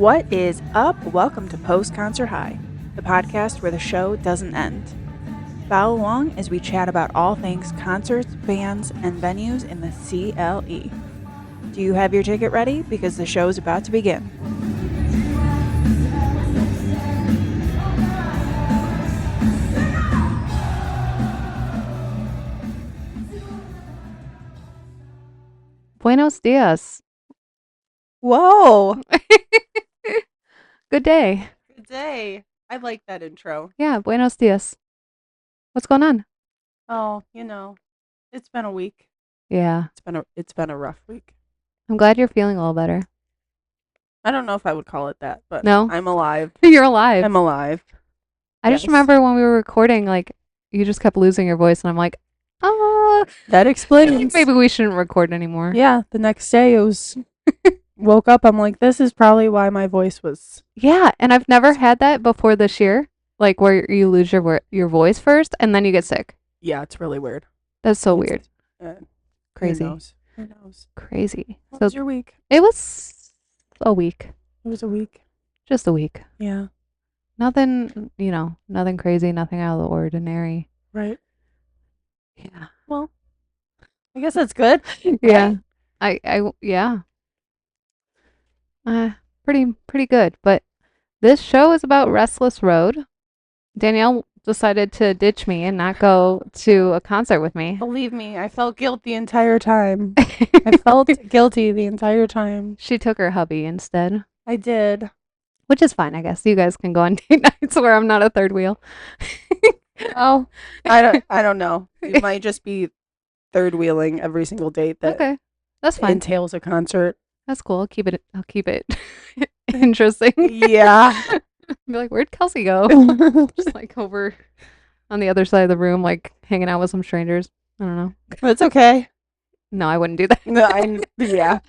What is up? Welcome to Post Concert High, the podcast where the show doesn't end. Follow along as we chat about all things concerts, bands, and venues in the CLE. Do you have your ticket ready? Because the show is about to begin. Buenos dias. Whoa! Good day. Good day. I like that intro. Yeah, buenos dias. What's going on? Oh, it's been a week. Yeah. It's been a rough week. I'm glad you're feeling a little better. I don't know if I would call it that, but No? I'm alive. You're alive. I'm alive. I just remember when we were recording, like, you just kept losing your voice, and I'm like, that explains. Maybe we shouldn't record anymore. Yeah, the next day it was woke up, I'm like, this is probably why my voice was. Yeah, and I've never had that before this year, like where you lose your voice first and then you get sick. Yeah, it's really weird. That's so weird. Crazy. Who knows? Crazy. How was your week? It was a week. It was a week. Just a week. Yeah. Nothing, nothing crazy, nothing out of the ordinary. Right. Yeah. Well, I guess that's good. Yeah. Yeah. Pretty good. But this show is about Restless Road. Danielle decided to ditch me and not go to a concert with me. Believe me, I felt guilt the entire time. I felt guilty the entire time. She took her hubby instead. I did. Which is fine, I guess. You guys can go on date nights where I'm not a third wheel. Oh, I don't know. You might just be third wheeling every single date that okay. That's fine. Entails a concert. That's cool. I'll keep it interesting. Yeah. Be like, where'd Kelsey go? Just like over on the other side of the room, like hanging out with some strangers. I don't know. It's okay. No, I wouldn't do that. No, yeah.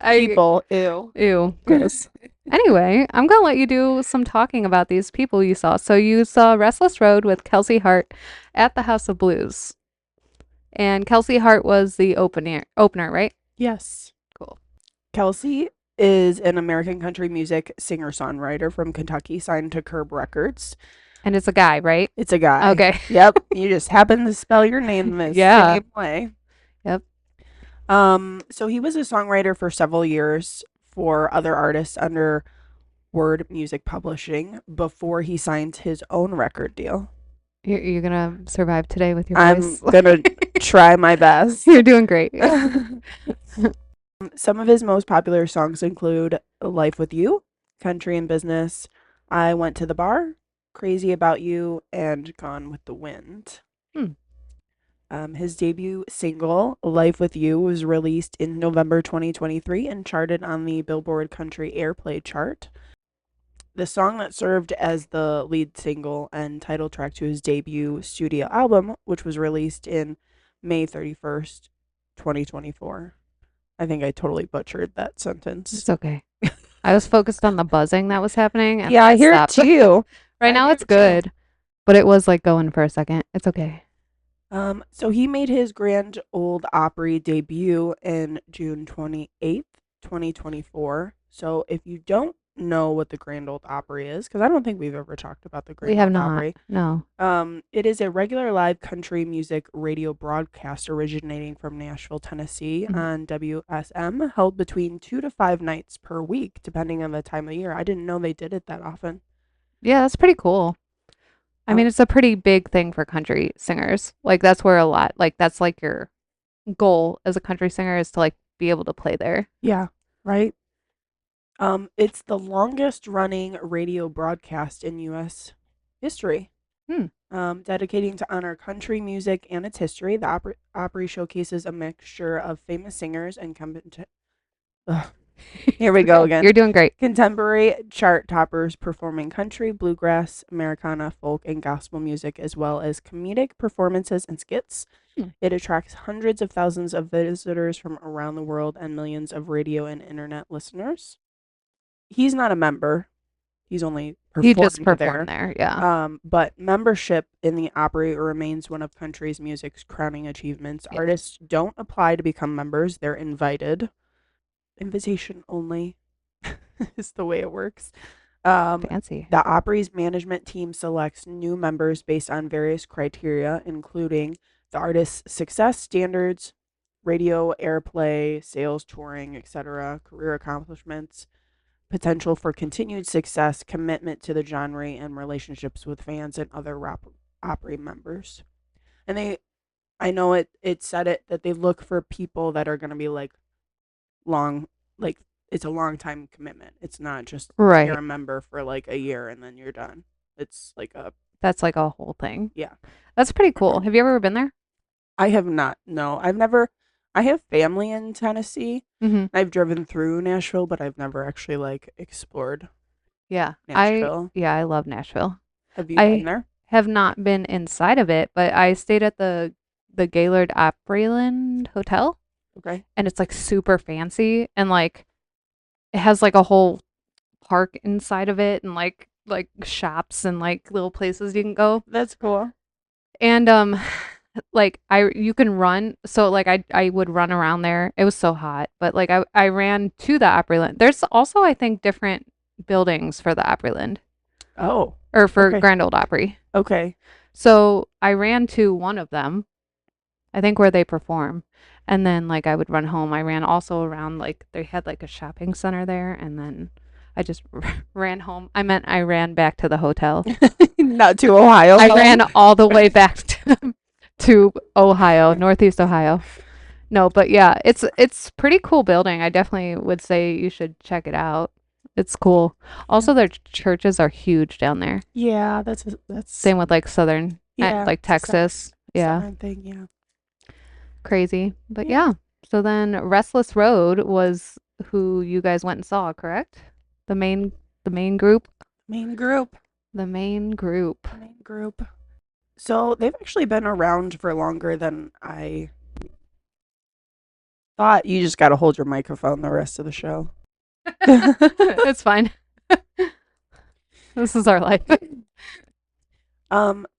People. Ew. Gross. Anyway, I'm going to let you do some talking about these people you saw. So you saw Restless Road with Kelsey Hart at the House of Blues. And Kelsey Hart was the opener, right? Yes. Cool. Kelsey is an American country music singer-songwriter from Kentucky, signed to Curb Records. And it's a guy, right? It's a guy. Okay. Yep. You just happen to spell your name the same way. Yep. So he was a songwriter for several years for other artists under Word Music Publishing before he signed his own record deal. You're going to survive today with your voice? I'm going to try my best. You're doing great. Some of his most popular songs include Life with You, Country and Business, I Went to the Bar, Crazy About You, and Gone with the Wind. His debut single, Life with You, was released in November 2023 and charted on the Billboard Country Airplay chart. The song that served as the lead single and title track to his debut studio album, which was released in May 31st, 2024. I think I totally butchered that sentence. It's okay. I was focused on the buzzing that was happening. And yeah, I hear it too. Right now it's good, but it was like going for a second. It's okay. So he made his Grand Ole Opry debut in June 28th, 2024. So if you don't know what the Grand Ole Opry is, because I don't think we've ever talked about the Grand Ole Opry. No. It is a regular live country music radio broadcast originating from Nashville, Tennessee on WSM, held between 2 to 5 nights per week, depending on the time of year. I didn't know they did it that often. Yeah, that's pretty cool. I mean, it's a pretty big thing for country singers. Like, that's where that's like your goal as a country singer is to like be able to play there. Yeah, right. It's the longest running radio broadcast in U.S. history. Dedicating to honor country music and its history, the Opry showcases a mixture of famous singers and here we go again. You're doing great. Contemporary chart toppers performing country, bluegrass, Americana, folk, and gospel music, as well as comedic performances and skits. It attracts hundreds of thousands of visitors from around the world and millions of radio and internet listeners. He's not a member. He's only He just performed there, yeah. But membership in the Opry remains one of country's music's crowning achievements. Yeah. Artists don't apply to become members. They're invited. Invitation only. is the way it works. Um, Fancy. the Opry's management team selects new members based on various criteria, including the artist's success standards, radio airplay, sales, touring, etc., career accomplishments, potential for continued success, commitment to the genre, and relationships with fans and other Opry members. And I know it said it that they look for people that are going to be like long, like it's a long time commitment. It's not just you're Right. a member for like a year and then you're done. It's like a That's like a whole thing. yeah. That's pretty cool. Have you ever been there? I have not. No, I've never. I have family in Tennessee. Mm-hmm. I've driven through Nashville, but I've never actually like explored Yeah. Nashville. I love Nashville. Have you been I there? have not been inside of it, but I stayed at the Gaylord Opryland Hotel, Okay. and it's like super fancy, and like it has like a whole park inside of it, and like shops and like little places you can go. That's cool. And like I you can run, so like I would run around there. It was so hot, but like I ran to the Opryland. There's also I think different buildings for the Opryland Oh, or for okay. Grand Ole Opry. Okay. So I ran to one of them, I think where they perform. And then like I would run home. I ran also around like they had like a shopping center there, and then I just ran home. I ran back to the hotel. Not to Ohio. I ran all the way back to Ohio, Northeast Ohio. No, but yeah, it's pretty cool building. I definitely would say you should check it out. It's cool. Also, their churches are huge down there. Yeah, that's Same with like southern, yeah, like it's a Texas. Yeah, southern thing. Yeah. crazy. But Yeah. yeah. So then Restless Road was who you guys went and saw, correct? The main the main group? Main group. The main group. Main group. So they've actually been around for longer than I thought. You just got to hold your microphone the rest of the show. It's fine. This is our life.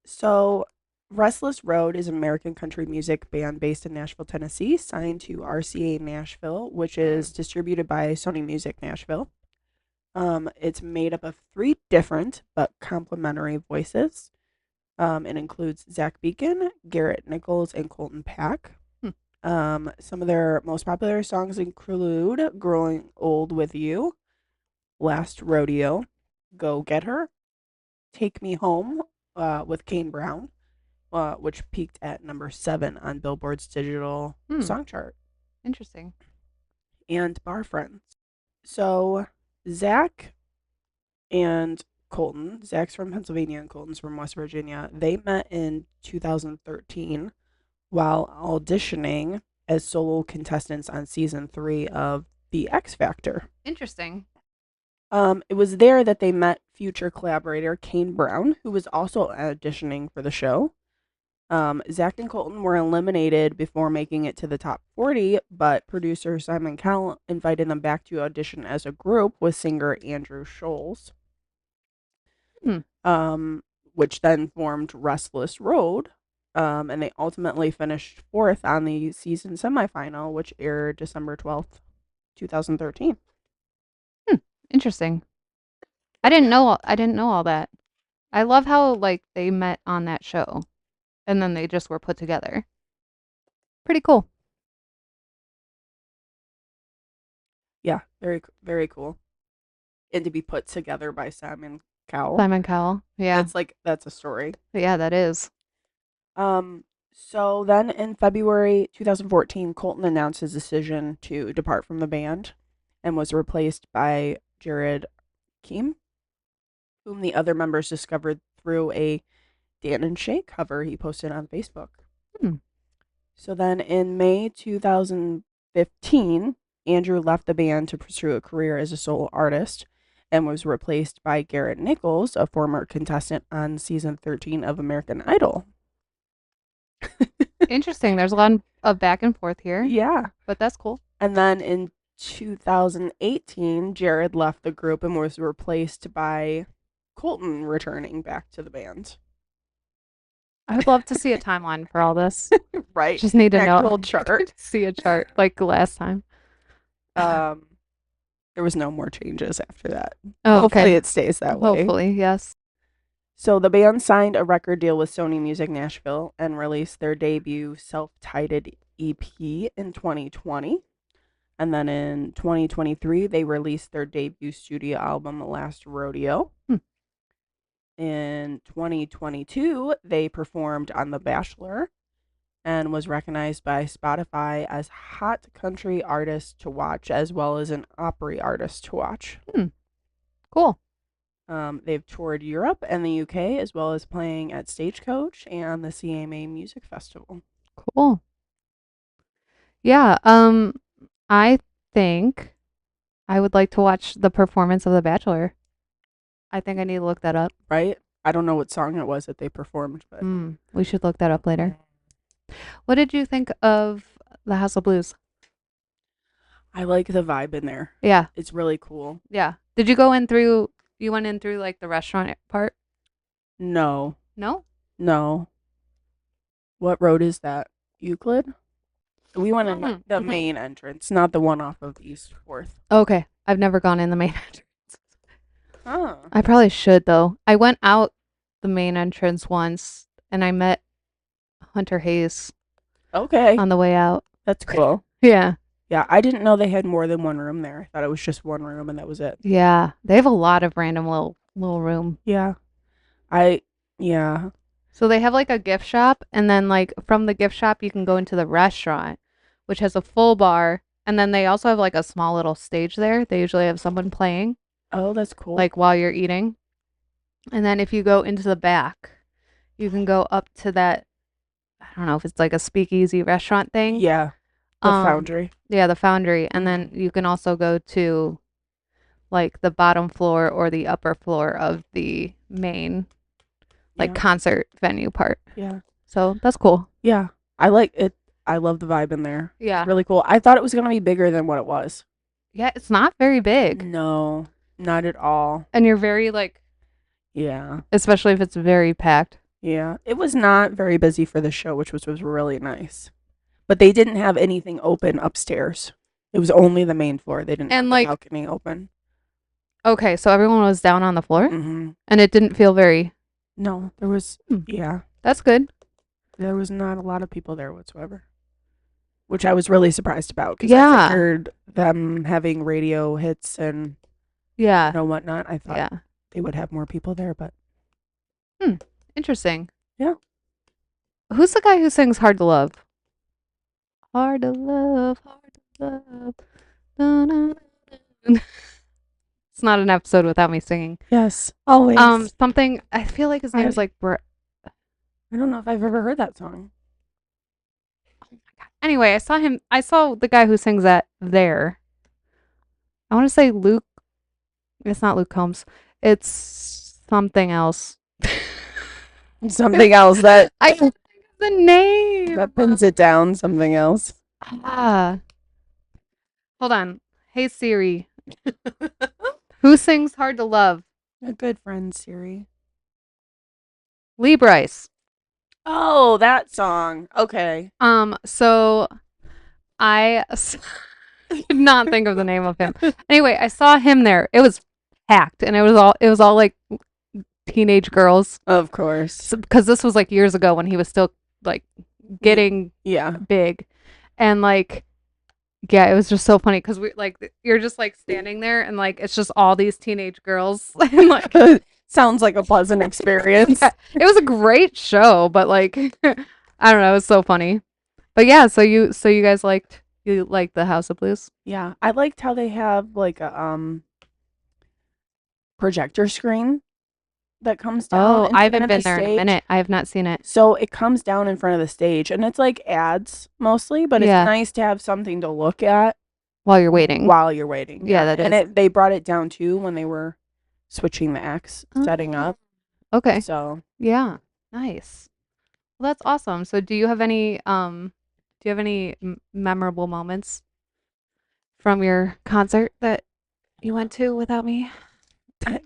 So Restless Road is an American country music band based in Nashville, Tennessee, signed to RCA Nashville, which is distributed by Sony Music Nashville. It's made up of three different but complementary voices. It includes Zach Beacon, Garrett Nichols, and Colton Pack. Hmm. Some of their most popular songs include Growing Old with You, Last Rodeo, Go Get Her, Take Me Home with Kane Brown, which peaked at number 7 on Billboard's digital song chart, Interesting. and Bar Friends. So, Zach and Colton, Zach's from Pennsylvania and Colton's from West Virginia, they met in 2013 while auditioning as solo contestants on season 3 of The X Factor. Interesting. It was there that they met future collaborator Kane Brown, who was also auditioning for the show. Zach and Colton were eliminated before making it to the top 40, but producer Simon Cowell invited them back to audition as a group with singer Andrew Scholes, Hmm. which then formed Restless Road. And they ultimately finished 4th on the season semifinal, which aired December 12th, 2013. Interesting. I didn't know all that. I love how like they met on that show and then they just were put together. Pretty cool. Yeah, very, very cool. And to be put together by Simon Cowell. Simon Cowell. Yeah. That's a story. Yeah, that is. So then in February 2014, Colton announced his decision to depart from the band and was replaced by Jared Keem, whom the other members discovered through a Dan and Shay cover he posted on Facebook. So then in May 2015, Andrew left the band to pursue a career as a solo artist and was replaced by Garrett Nichols, a former contestant on season 13 of American Idol. Interesting. There's a lot of back and forth here. Yeah. But that's cool. And then in 2018, Jared left the group and was replaced by Colton returning back to the band. I would love to see a timeline for all this. Right. Just need to Actual know. chart. See a chart like last time. And There was no more changes after that. Oh, Hopefully okay. it stays that way. Hopefully, yes. So the band signed a record deal with Sony Music Nashville and released their debut self-titled EP in 2020. And then in 2023, they released their debut studio album, Last Rodeo. In 2022, they performed on The Bachelor and was recognized by Spotify as Hot Country Artist to Watch, as well as an Opry Artist to Watch. Cool. They've toured Europe and the UK, as well as playing at Stagecoach and the CMA Music Festival. Cool. Yeah, I think I would like to watch the performance of The Bachelor. I think I need to look that up. Right? I don't know what song it was that they performed, but We should look that up later. What did you think of the House of Blues? I like the vibe in there. Yeah. It's really cool. Yeah. Did you go in through, you went in through like the restaurant part? No. No? No. What road is that? Euclid? We went in the main entrance, not the one off of East 4th. Okay. I've never gone in the main entrance. Oh. I probably should though. I went out the main entrance once and I met Hunter Hayes Okay. on the way out. That's cool. Yeah. Yeah, I didn't know they had more than one room there. I thought it was just one room and that was it. Yeah. They have a lot of random little room. Yeah. Yeah. So they have like a gift shop, and then like from the gift shop you can go into the restaurant, which has a full bar, and then they also have like a small little stage there. They usually have someone playing Oh, that's cool. like while you're eating. And then if you go into the back, you can go up to that, I don't know if it's like a speakeasy restaurant thing. Yeah. The Foundry. Yeah, the Foundry. And then you can also go to like the bottom floor or the upper floor of the main like concert venue part. Yeah. So that's cool. Yeah. I like it. I love the vibe in there. Yeah. It's really cool. I thought it was going to be bigger than what it was. Yeah, it's not very big. No, not at all. And you're very like, yeah. Especially if it's very packed. Yeah. It was not very busy for the show, which was really nice. But they didn't have anything open upstairs. It was only the main floor. They didn't have the balcony open. Okay, so everyone was down on the floor? Mm-hmm. And it didn't feel very... No, there was... Yeah. That's good. There was not a lot of people there whatsoever. Which I was really surprised about. Because I figured them having radio hits and whatnot. I thought they would have more people there, but... Interesting. Yeah. Who's the guy who sings Hard to Love? Hard to love, hard to love. Da, da, da. It's not an episode without me singing. Yes, always. Something, I feel like his name's like I don't know if I've ever heard that song. Oh my god. Anyway, I saw the guy who sings that there. I want to say Luke. It's not Luke Combs. It's something else. Something else that I can't think of the name. That pins it down. Something else. Hold on. Hey Siri. Who sings Hard to Love? A good friend, Siri. Lee Bryce. Oh, that song. Okay. So I could not think of the name of him. Anyway, I saw him there. It was packed, and it was all like teenage girls. Of course. Because this was like years ago when he was still like getting big, and like. Yeah, it was just so funny because we like you're just like standing there and like it's just all these teenage girls and like sounds like a pleasant experience. Yeah, it was a great show, but like I don't know, it was so funny. But yeah, so you guys liked the House of Blues? Yeah, I liked how they have like a projector screen that comes down. Oh, I haven't been there in a minute. I have not seen it. So it comes down in front of the stage, and it's like ads mostly, but it's nice to have something to look at while you're waiting. Yeah, that is. And they brought it down too when they were switching the acts, setting up. Okay. So yeah, nice. Well, that's awesome. So do you have any memorable moments from your concert that you went to without me?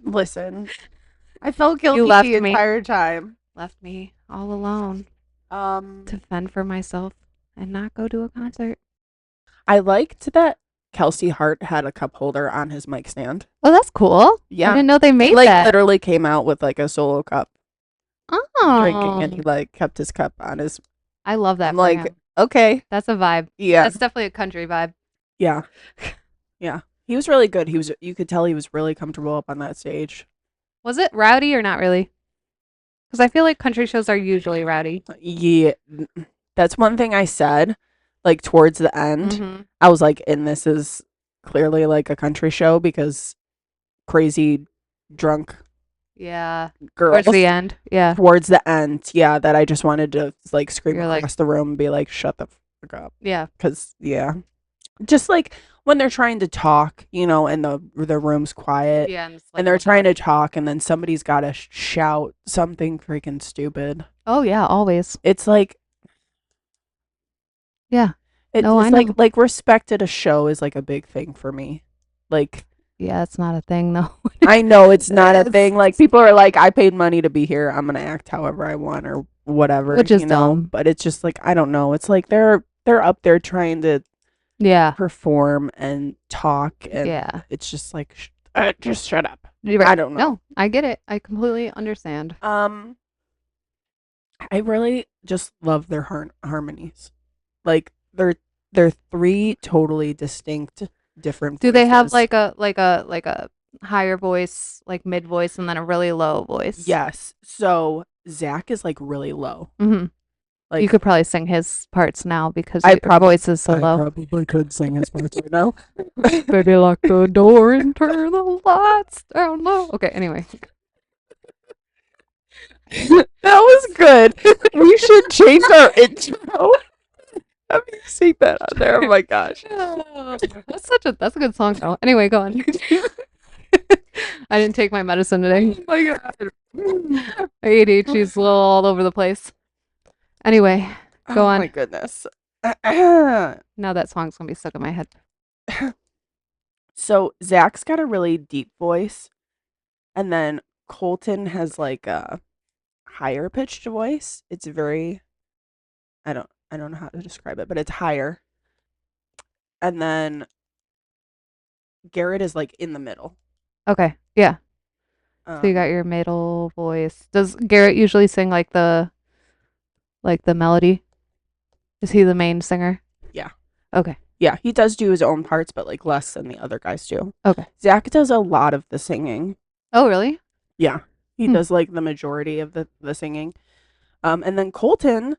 Listen. I felt guilty the entire time. Left me all alone. To fend for myself and not go to a concert. I liked that Kelsey Hart had a cup holder on his mic stand. Oh, that's cool. I Yeah. didn't know they He made like that. literally came out with like a solo cup drinking and he Oh, like kept his cup on his. I love I'm that for like, him. okay. That's a vibe. Yeah. That's definitely a country vibe. Yeah. Yeah. He was really good. You could tell he was really comfortable up on that stage. Was it rowdy or not really? Because I feel like country shows are usually rowdy. Yeah. That's one thing I said, like towards the end. Mm-hmm. I was like, and this is clearly like a country show because crazy drunk Yeah. Towards girls the end. Yeah. towards the end. Yeah, that I just wanted to like scream You're like, across the room and be like, shut the fuck up. yeah. Because, yeah. Just like when they're trying to talk, and the room's quiet Yeah. And, it's like and they're trying to talk and then somebody's got to shout something freaking stupid. oh, yeah. Always. It's like, Yeah. it's No, I know. like respect at a show is like a big thing for me. Like, Yeah, it's not a thing though. I know it's not a It's- thing. Like people are like, I paid money to be here. I'm gonna act however I want or whatever, Which is dumb. But it's just like I don't know. It's like they're up there trying to Yeah. perform and talk, and Yeah. it's just like just shut up. You're right. I don't know. No, I get it. I completely understand. I really just love their harmonies. Like they're three totally distinct different Do they have voices. like a higher voice, like mid voice, and then a really low voice? Yes. So Zach is like really low. Mm-hmm. Like You could probably sing his parts now because I your voice is so I low. probably could sing his parts right now. Baby, lock the door and turn the lights down low. Okay, anyway. That was good. We should change our intro. Have you seen that on there? Oh my gosh. That's a good song though. Anyway, go on. I didn't take my medicine today. Oh my god. My ADHD's a little all over the place. Anyway, go on. Oh my goodness. Now that song's gonna be stuck in my head. So Zach's got a really deep voice, and then Colton has like a higher pitched voice. It's very I don't know how to describe it, but it's higher. And then Garrett is like in the middle. Okay, yeah. So you got your middle voice. Does Garrett usually sing like the melody? Is he the main singer? Yeah. Okay. Yeah, he does do his own parts, but like less than the other guys do. Okay. Zach does a lot of the singing. Oh, really? Yeah, he does like the majority of the singing. And then Colton,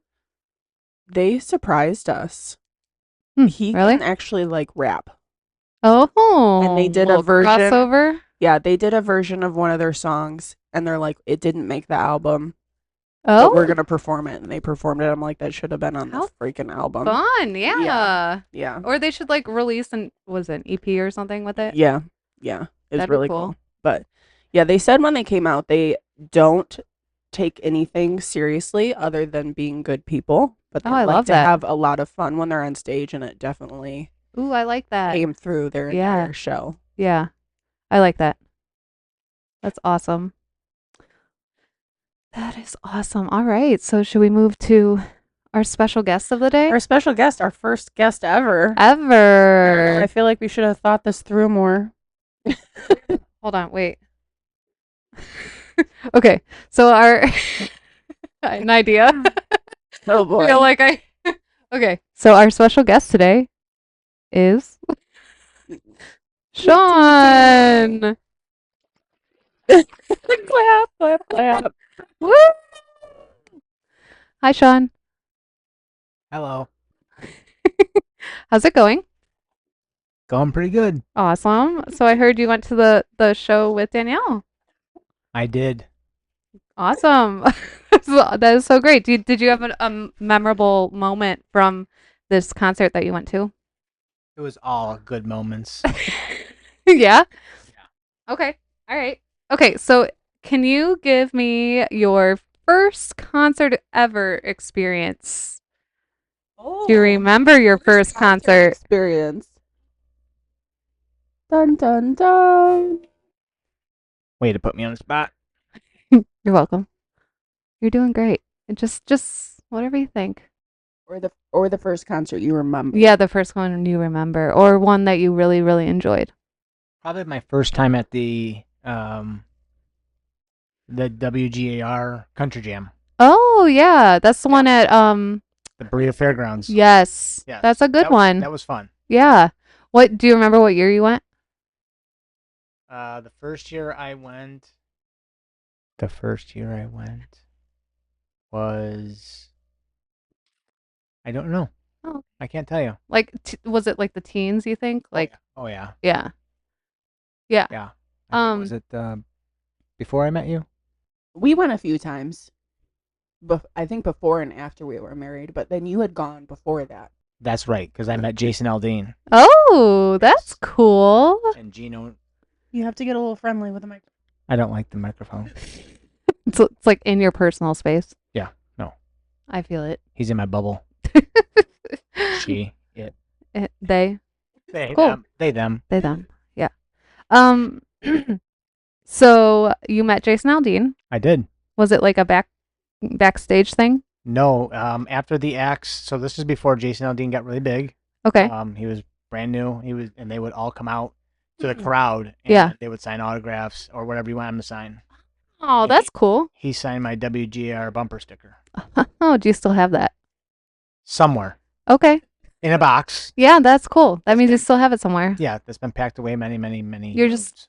they surprised us. He really? can actually like rap. Oh, And they did a little version. crossover. Yeah, they did a version of one of their songs, and they're like, it didn't make the album, Oh, but we're gonna perform it. And they performed it. I'm like, that should have been on How the freaking album. fun! Yeah. Yeah. Or they should like release an EP or something with it. Yeah. Yeah. It was That'd be really cool. cool. But yeah, they said when they came out, they don't take anything seriously other than being good people. But they Oh, I like love to that. have a lot of fun when they're on stage, and it definitely Ooh, I like that. came through their Yeah. entire show. Yeah, I like that. That's awesome. That is awesome. All right, so should we move to our special guest of the day? Our special guest, our first guest ever. Ever. I feel like we should have thought this through more. Hold on, wait. Okay, so our I had an idea. Oh boy. I feel like Okay, so our special guest today is Sean. Clap, clap, clap. Woo! Hi, Sean. Hello. How's it going? Going pretty good. Awesome. So I heard you went to the show with Danielle. I did. Awesome. That is so great. Did you have a memorable moment from this concert that you went to? It was all good moments. Yeah? Okay. All right. Okay, so can you give me your first concert ever experience? Oh, Do you remember your first concert? experience? Dun dun dun. Way to put me on the spot. You're welcome. You're doing great. And just whatever you think. Or the first concert you remember. Yeah, the first one you remember, or one that you really, really enjoyed. Probably my first time at the WGAR Country Jam, Oh yeah, that's the one at the Berea Fairgrounds. Yes, Yes, that's a good one. That was fun. Yeah. What do you remember? What year you went? The first year I went. The first year I went was. I don't know. Oh, I can't tell you. like was it like the teens? You think? Like Oh yeah. yeah, yeah. Yeah. I think, was it before I met you? We went a few times. I think before and after we were married, but then you had gone before that. That's right, because I met Jason Aldean Oh, that's cool. and Gino. You have to get a little friendly with the microphone. I don't like the microphone. It's like in your personal space. Yeah, no. I feel it. He's in my bubble. She, it. They, They, Cool. them. They, them. they, them. Yeah. Um. So you met Jason Aldean. I did. Was it like a backstage thing? No, after the acts, so this is before Jason Aldean got really big. Okay. He was brand new. And they would all come out to the crowd. And Yeah. They would sign autographs or whatever you want them to sign. Oh, that's cool. He signed my WGR bumper sticker Oh, do you still have that? somewhere Okay. in a box. Yeah, that's cool. That means you still have it somewhere. Yeah, that's been packed away many, many, many. You moons.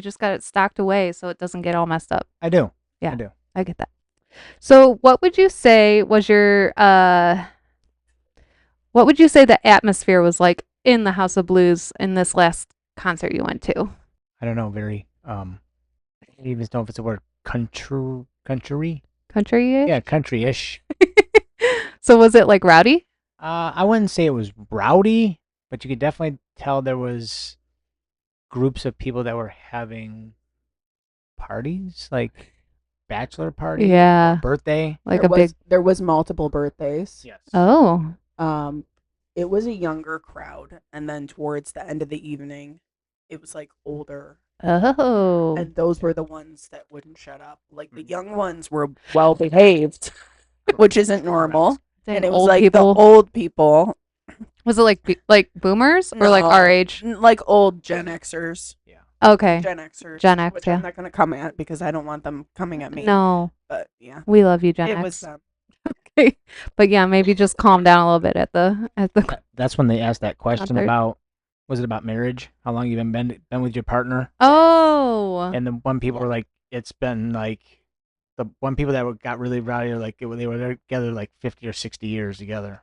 just got it stocked away so it doesn't get all messed up. I do. Yeah. I do. I get that. So, what would you say was your what would you say the atmosphere was like in the House of Blues in this last concert you went to? I don't know. Very. I don't even know if it's a word. Country. Country? Yeah, country-ish. So was it like rowdy? I wouldn't say it was rowdy, but you could definitely tell there was groups of people that were having parties, like bachelor party, Yeah. birthday. Like There was multiple birthdays. Yes. Oh. It was a younger crowd, and then towards the end of the evening, it was like older, Oh. and those were the ones that wouldn't shut up. Like the young ones were well behaved, which isn't normal, Dang, and it was old like people. the old people, Was it like boomers or like No. our age? like old Gen Xers, Okay. Gen Xers, Gen X, which yeah. I'm not gonna come at because I don't want them coming at me. No. But yeah, We love you, Gen it X. was them. Okay. But yeah, maybe just calm down a little bit at the That's when they asked that question Concert. about, was it about marriage? How long you been with your partner? Oh. And the one people were like, it's been like, the one people that got really rowdy are like, they were together like 50 or 60 years together.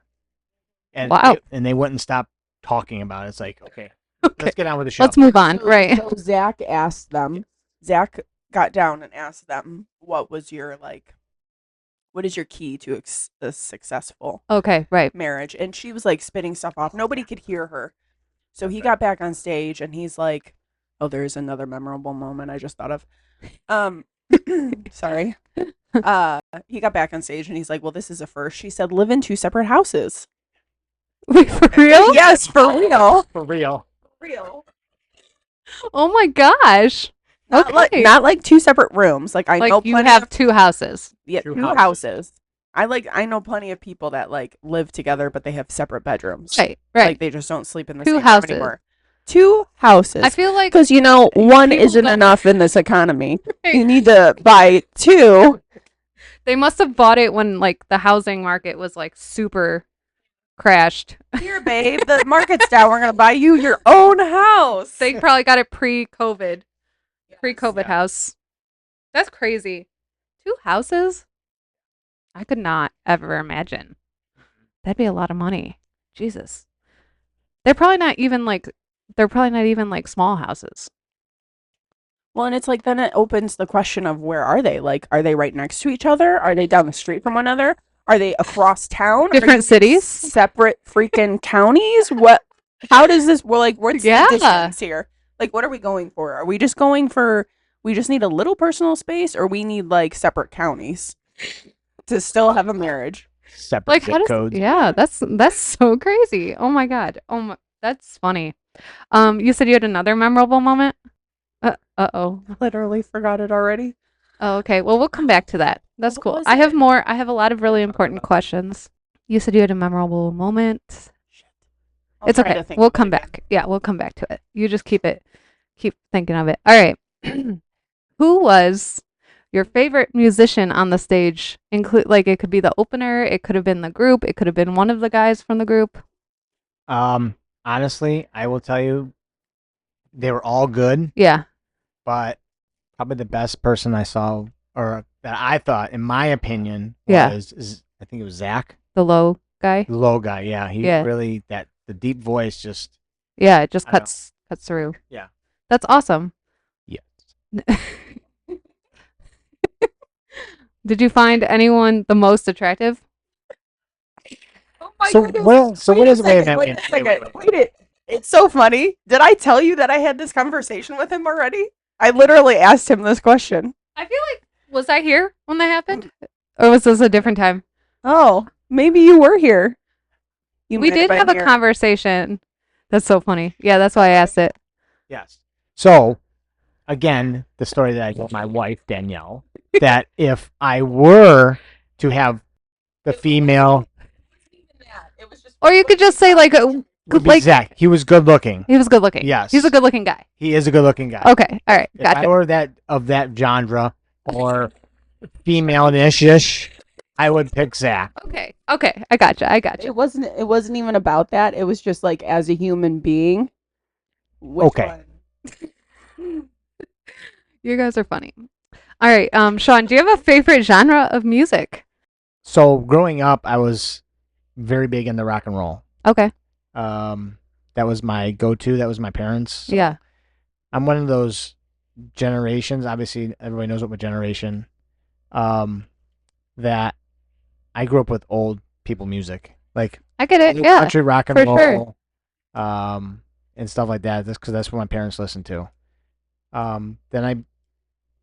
And Wow. they wouldn't stop talking about it. It's like, okay, Okay. let's get on with the show. Let's move on. Right. So Zach asked them. Zach got down and asked them, "What was your what is your key to a successful Okay, right. marriage?" And she was like spitting stuff off. Nobody could hear her. So he got back on stage and he's like, "Oh, there's another memorable moment I just thought of." Sorry. He got back on stage and he's like, "Well, this is a first." She said, "Live in two separate houses." Wait, for real? Yes, for real. For real. Real. Oh my gosh. Okay. Not like two separate rooms. Like I Like know you plenty have of, two houses. yeah, Two two houses. I know plenty of people that like live together but they have separate bedrooms. Right, right. Like they just don't sleep in the Two same room houses. anymore. Two houses. I feel like Because one people isn't don't- enough in this economy. Right. You need to buy two. they must have bought it when like the housing market was like super crashed. Here, babe, the market's down. We're gonna buy you your own house. They probably got it pre-COVID. Pre-COVID Yeah. house. That's crazy. Two houses? I could not ever imagine. That'd be a lot of money. Jesus. They're probably not even like small houses. Well, and it's like then it opens the question of where are they? Like, are they right next to each other? Are they down the street from one another? Are they across town? Are Different you cities? separate freaking counties? What? How does this? We're like, what's Yeah. the distance here? Like, what are we going for? Are we just going for? We just need a little personal space, or we need like separate counties to still have a marriage? Separate Like zip how does codes. Yeah, that's so crazy. Oh my god. That's funny. You said you had another memorable moment? Uh-oh. Literally forgot it already. Oh, okay. Well, we'll come back to that. That's What cool. was I have it? more. I have a lot of really important questions. You said you had a memorable moment. Shit. I'll It's try okay. to think We'll of it come again. back. Yeah, we'll come back to it. You just keep thinking of it. All right. Who was your favorite musician on the stage? Include like it could be the opener, it could have been the group, it could have been one of the guys from the group. Honestly, I will tell you, they were all good, Yeah. but probably the best person I saw, or that I thought, in my opinion, Yeah. was I think it was Zach, The low guy. the low guy. Yeah, he Yeah. really the deep voice just. Yeah, it just I don't know. cuts through. Yeah. That's awesome. Yes. Did you find anyone the most attractive? Oh my So goodness. what? So what Wait a is? Wait a second. minute. Wait a second. Wait it. It's so funny. Did I tell you that I had this conversation with him already? I literally asked him this question. I feel like was I here when that happened? Or was this a different time? Oh, maybe you were here. You We might did been have a here. conversation. That's so funny. Yeah, that's why I asked it. Yes. So, again, the story that I told my wife Danielle, that if I were to have the female, Or you could just say like would be like Zach. He was good looking. he was good looking. Yes. He's a good looking guy. He is a good looking guy. Okay. All right. If I Gotcha. were that genre or female-ish, I would pick Zach. Okay. Okay. I gotcha. It wasn't even about that. It was just like as a human being. Which Okay. one? You guys are funny. All right. Sean, do you have a favorite genre of music? So growing up, I was very big into rock and roll. Okay. That was my go-to. That was my parents. So Yeah. I'm one of those generations. Obviously, everybody knows what my generation. That I grew up with old people music, like I get it. Yeah. country rock and for roll, sure. and stuff like that. Just because that's what my parents listened to. Then I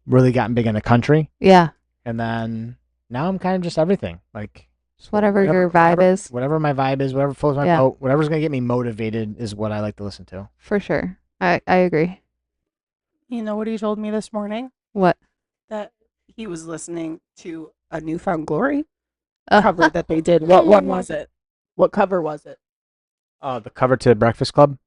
really gotten big into country, Yeah. and then now I'm kind of just everything. Like Just whatever your vibe is. whatever my vibe is, whatever floats my Yeah. boat, whatever's gonna get me motivated is what I like to listen to. For sure. I agree. You know what he told me this morning? What? That he was listening to a Newfound Glory cover that they did. What one was it? What cover was it? The cover to Breakfast Club.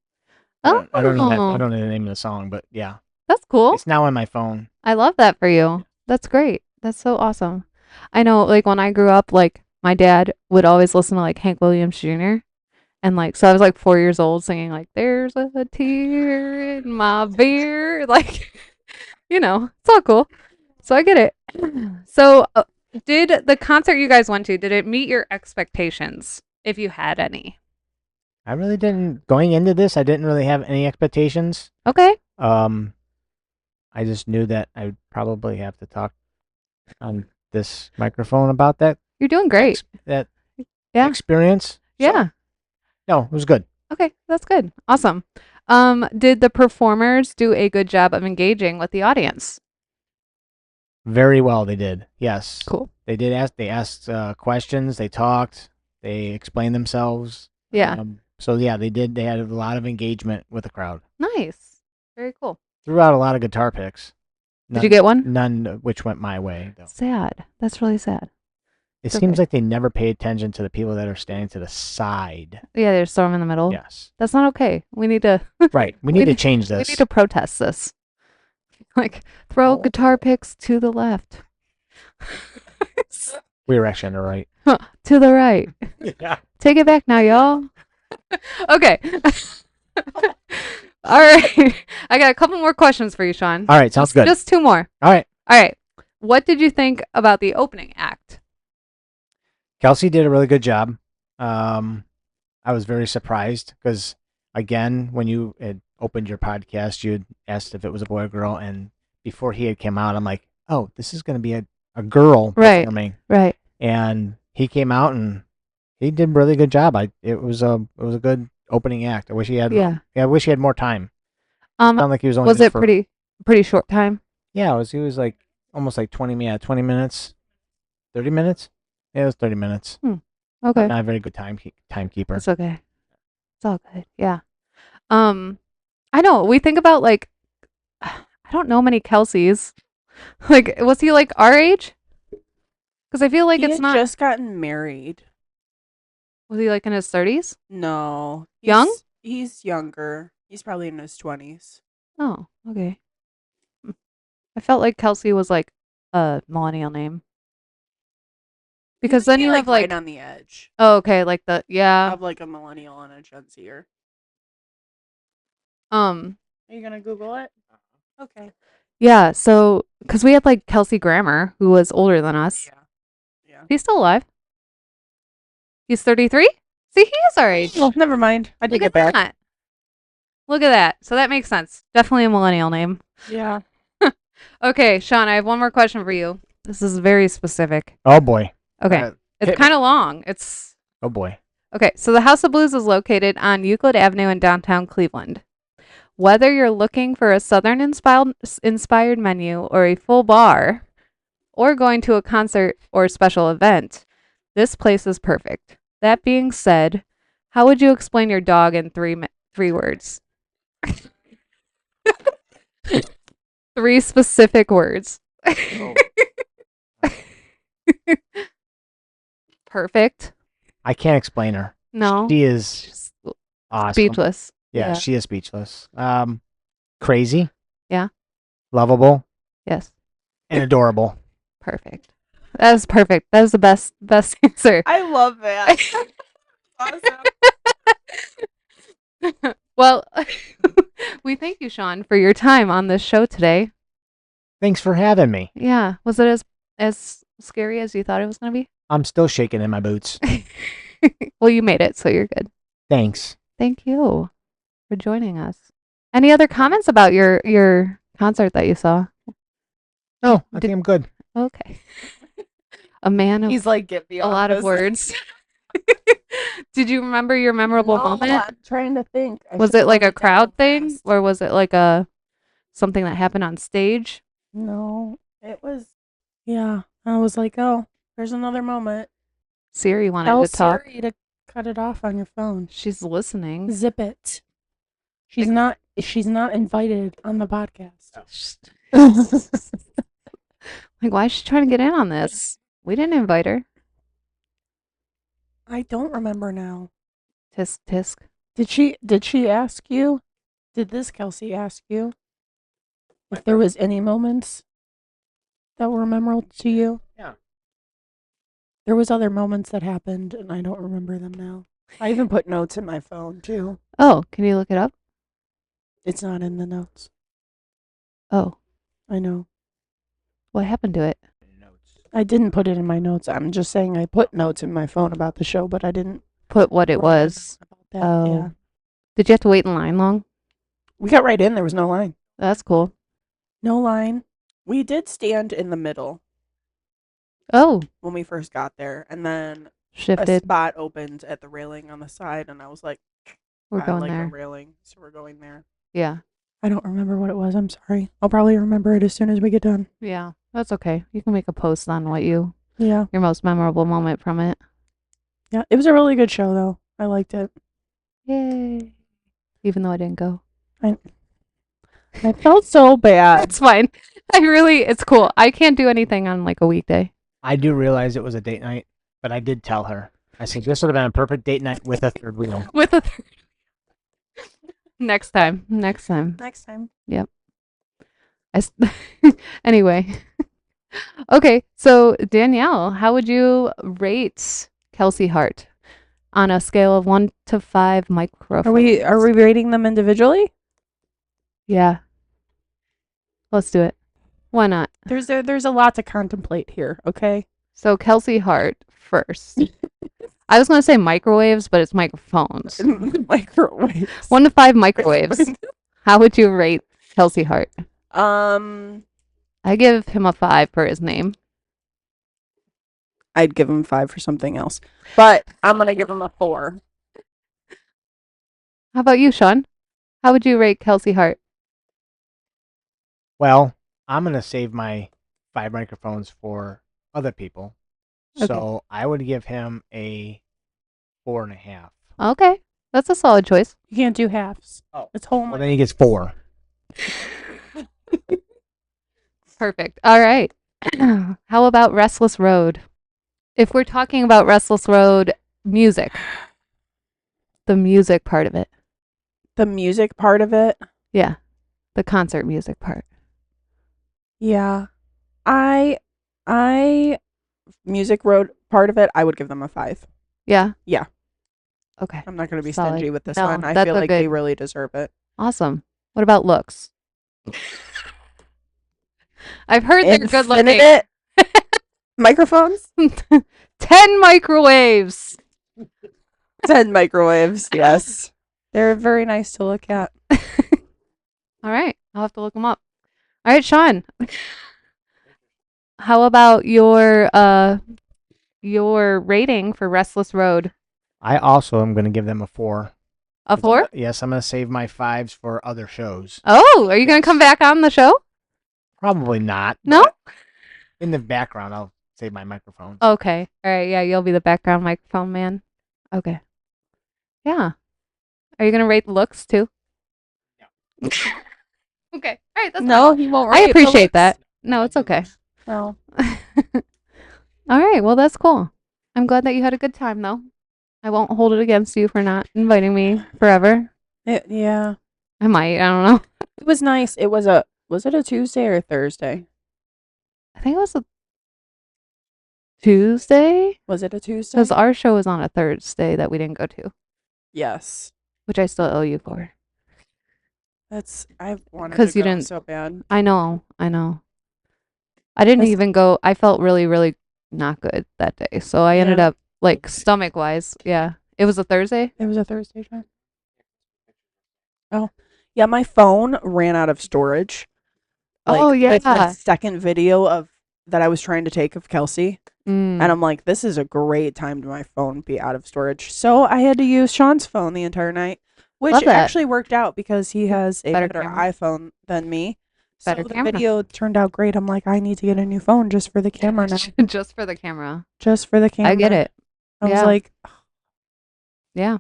Oh, I don't know that. I don't know the name of the song, but yeah, that's cool. it's now on my phone. I love that for you. That's great. That's so awesome. I know, like, when I grew up, like, my dad would always listen to, like, Hank Williams Jr. And, like, so I was, like, 4 years old singing, like, there's a tear in my beer. Like, it's all cool. So I get it. So did the concert you guys went to, did it meet your expectations, if you had any? I really didn't going into this. I didn't really have any expectations. Okay. I just knew that I'd probably have to talk on this microphone about that You're doing great. that Yeah. experience. Yeah. No, it was good. Okay, that's good. Awesome. Did the performers do a good job of engaging with the audience? Very well, they did. Yes. Cool. They did ask. They asked questions. They talked. They explained themselves. Yeah. So yeah, they did. They had a lot of engagement with the crowd. Nice. Very cool. Threw out a lot of guitar picks. Did you get one? None which went my way, though. Sad. That's really sad. It It's seems okay. like they never pay attention to the people that are standing to the side. Yeah, there's storm in the middle. Yes. That's not okay. We need to Right. We need to change we this. need to protest this. Like throw guitar picks to the left. We were actually on the right. To the right. Yeah. Take it back now, y'all. Okay. All right. I got a couple more questions for you, Sean. All right. Sounds good. Just two more. All right. All right. What did you think about the opening act? Kelsey did a really good job. I was very surprised because, again, when you had opened your podcast, you had asked if it was a boy or girl, and before he had come out, I'm like, oh, this is going to be a girl Right. performing. Right. And he came out and he did a really good job. It was a good opening act. I wish he had. Yeah. I wish he had more time. Sounded like he was only Was there it for, pretty short time? Yeah, he was like almost like 20 minutes, 30 minutes. Yeah, it was 30 minutes. Okay. Not a very good timekeeper. It's okay. It's all good. Yeah. I know. We think about like I don't know many Kelseys. Like, was he like our age? Because I feel like He it's had not. just gotten married. Was he like in his 30s? No. Young? He's younger. He's probably in his 20s. Oh, okay. I felt like Kelsey was like a millennial name. Because then you have like right on the edge oh, okay, like the yeah. of like a millennial and a Gen Zer. Are you gonna Google it? Okay. Yeah, so because we had like Kelsey Grammer, who was older than us. Yeah. He's still alive. He's 33? See, he is our age. Well, never mind. I take Look it back. that. Look at that. So that makes sense. Definitely a millennial name. Yeah. Okay, Sean, I have one more question for you. This is very specific. Oh boy. Okay. It's hit me. kind of long. It's Oh boy. okay. So the House of Blues is located on Euclid Avenue in downtown Cleveland. Whether you're looking for a Southern inspired menu or a full bar, or going to a concert or special event, this place is perfect. That being said, how would you explain your dog in three words? 3 specific words. Oh. Perfect. I can't explain her. No. She is She's awesome. speechless. Yeah, she is speechless. Crazy. Yeah. Lovable Yes. and adorable. Perfect. That is perfect. That is the best answer. I love that. Awesome. Well, we thank you, Sean, for your time on this show today. Thanks for having me. Yeah. Was it as scary as you thought it was going to be? I'm still shaking in my boots. Well, you made it, so you're good. Thanks. Thank you for joining us. Any other comments about your concert that you saw? No, I think I'm good. Okay. A man of He's like, get me a lot of words. Did you remember your memorable moment? I'm trying to think. Was it like a crowd thing, or was it like something that happened on stage? No, it was. Yeah, I was like, oh, there's another moment. Siri wanted Tell to talk. Siri to cut it off on your phone. She's listening. Zip it. She's not invited on the podcast. Like, why is she trying to get in on this? We didn't invite her. I don't remember now. Tisk tisk. Did she ask you? Did this Kelsey ask you if there was any moments that were memorable to you? Yeah. There was other moments that happened and I don't remember them now. I even put notes in my phone too. Oh, can you look it up? It's not in the notes. Oh, I know. what happened to it? I didn't put it in my notes. I'm just saying I put notes in my phone about the show, but I didn't Put what it was. about that. Oh. Yeah. Did you have to wait in line long? We got right in. There was no line. That's cool. No line. We did stand in the middle Oh, when we first got there, and then a shifted. spot opened at the railing on the side, and I was like, We're I going like there. a railing, so we're going there. Yeah. I don't remember what it was. I'm sorry. I'll probably remember it as soon as we get done. Yeah. That's okay. You can make a post on Yeah. your most memorable moment from it. Yeah. It was a really good show, though. I liked it. Yay. Even though I didn't go. I felt so bad. That's fine. It's cool. I can't do anything on like a weekday. I do realize it was a date night, but I did tell her. I said this would have been a perfect date night with a third wheel. With a third. Next time. Next time. Yep. Anyway. Okay, so Danielle, how would you rate Kelsey Hart on a scale of 1 to 5 microphones? Are we rating them individually? Yeah. Let's do it. Why not? There's a lot to contemplate here, okay? So Kelsey Hart first. I was going to say microwaves, but it's microphones. Microwaves. 1 to 5 microwaves. How would you rate Kelsey Hart? I give him a 5 for his name. I'd give him 5 for something else, but I'm gonna give him a 4. How about you, Sean? How would you rate Kelsey Hart? Well, I'm going to save my 5 microphones for other people. Okay. So I would give him a 4.5. Okay, that's a solid choice. You can't do halves. Oh. It's whole. Well, then he gets 4. Perfect. All right. How about Restless Road? If we're talking about Restless Road music. The music part of it. The music part of it. Yeah. The concert music part. Yeah. I Music Road part of it, I would give them a 5. Yeah? Yeah. Okay. I'm not going to be Solid. stingy with this No, one. I that's feel a like they good- really deserve it. Awesome. What about looks? I've heard they're good looking. Infinite microphones? 10 microwaves. 10 microwaves, yes. They're very nice to look at. All right. I'll have to look them up. All right, Sean. How about your rating for Restless Road? I also am going to give them a 4. A 4? Yes, I'm going to save my 5s for other shows. Oh, are you going to come back on the show? Probably not. No? In the background, I'll save my microphone. Okay. All right. Yeah, you'll be the background microphone man. Okay. Yeah. Are you going to rate the looks too? No. Okay. All right. That's No, fine. he won't I rate the appreciate looks. that. No, it's okay. No. All right. Well, that's cool. I'm glad that you had a good time, though. I won't hold it against you for not inviting me forever. Yeah. I might. I don't know. It was nice. Was it a Tuesday or a Thursday? I think it was a Tuesday. Was it a Tuesday? Because our show was on a Thursday that we didn't go to, Yes. which I still owe you for. I wanted 'Cause to you go didn't- so bad. I know. I didn't even go. I felt really, really not good that day. So I ended Yeah. up, like, stomach-wise. Yeah. It was a Thursday? It was a Thursday, John. Oh. Yeah, my phone ran out of storage. Oh, yeah. The second video that I was trying to take of Kelsey. Mm. And I'm like, this is a great time to my phone be out of storage. So I had to use Sean's phone the entire night, which Love that. actually worked out because he has a Better better camera. iPhone than me. Better So the camera. video turned out great. I'm like, I need to get a new phone just for the camera now. Just for the camera. Just for the camera. I get it. I was Yeah. like, Yeah.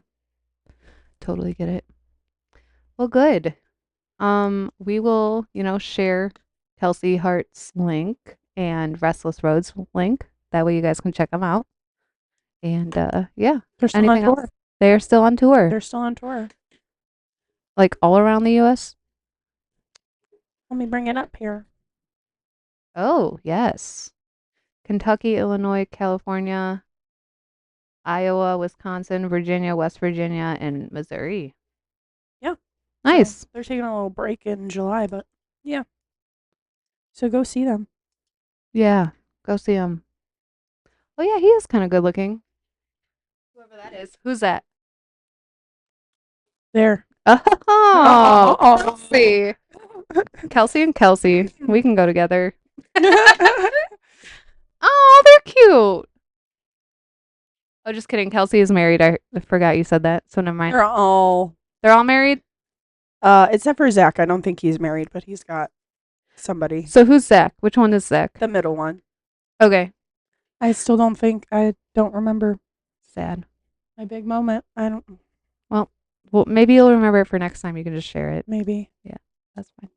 Totally get it. Well, good. We will, share Kelsey Hart's link and Restless Road's link. That way you guys can check them out. And yeah. they're still Anything on tour. else? They're still on tour. They're still on tour. Like all around the US? Let me bring it up here. Oh, yes. Kentucky, Illinois, California, Iowa, Wisconsin, Virginia, West Virginia, and Missouri. Yeah. Nice. So they're taking a little break in July, but yeah. So go see them. Yeah. Go see him. Oh, yeah, he is kind of good looking. Whoever that is. Who's that? There. Oh, Kelsey. Kelsey and Kelsey. We can go together. Oh, they're cute. Oh, just kidding. Kelsey is married. I forgot you said that. So never mind. They're all They're all married? except for Zach. I don't think he's married, but he's got somebody. So who's Zach? Which one is Zach? The middle one. Okay. I don't remember Sad. my big moment. I don't, Well, maybe you'll remember it for next time. You can just share it. maybe. That's fine.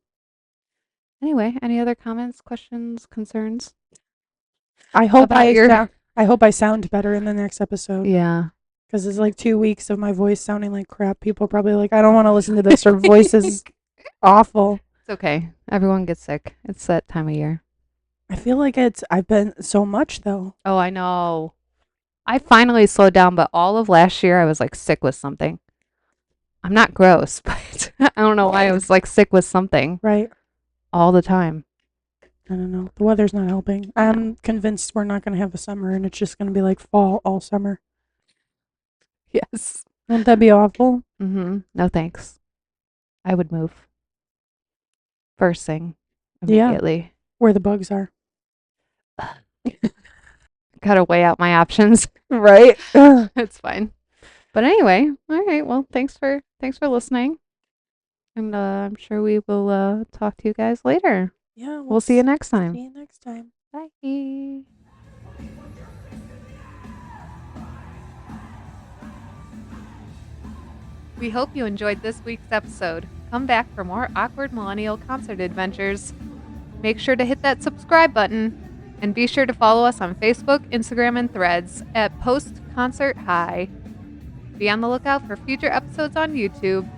Anyway, any other comments, questions, concerns? I hope About your- I hope I sound better in the next episode. Yeah. Because it's like 2 weeks of my voice sounding like crap. People are probably like, I don't want to listen to this. Her voice is awful. It's okay. Everyone gets sick. It's that time of year. I feel like I've been so much though. Oh, I know. I finally slowed down, but all of last year I was like sick with something. I'm not gross, but I don't know why I was like sick with something Right. all the time. I don't know. The weather's not helping. I'm convinced we're not going to have a summer and it's just going to be like fall all summer. Yes. Wouldn't that be awful? Mm-hmm. No thanks. I would move. First thing. Yeah. Immediately. Where the bugs are. Gotta weigh out my options. Right. It's fine. But anyway, all right. Well, thanks for listening. And I'm sure we will talk to you guys later. Yeah. We'll see you next time. See you next time. Bye. We hope you enjoyed this week's episode. Come back for more awkward millennial concert adventures. Make sure to hit that subscribe button. And be sure to follow us on Facebook, Instagram, and Threads at Post Concert High. Be on the lookout for future episodes on YouTube.